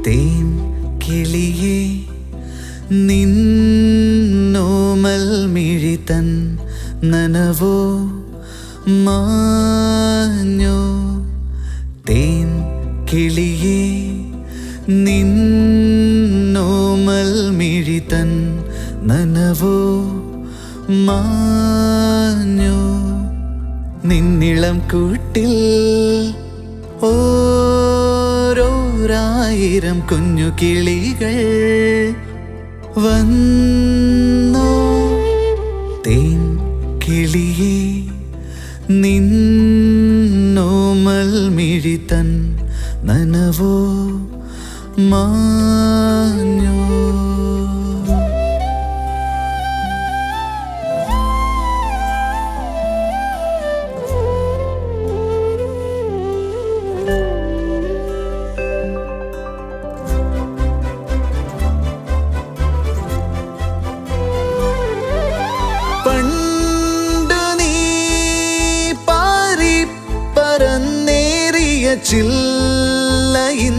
തേൻ കിളിയേ നിന്നോമൽ മിഴിതൻ നനവോ മാഞ്ഞോ. തേൻ കിളിയേ നിന്നോമൽ മിഴിതൻ നനവോ മാഞ്ഞോ. നിന്നിളം കൂട്ടിൽ ഓരോരായിരം കുഞ്ഞു കിളികൾ വന്നോ. തേൻ കിളിയേ നിന്നോമൽ മിഴിതൻ നനവോ മാഞ്ഞോ. പണ്ടു നീ പാറി പറന്നേറിയ ചില്ലയിൻ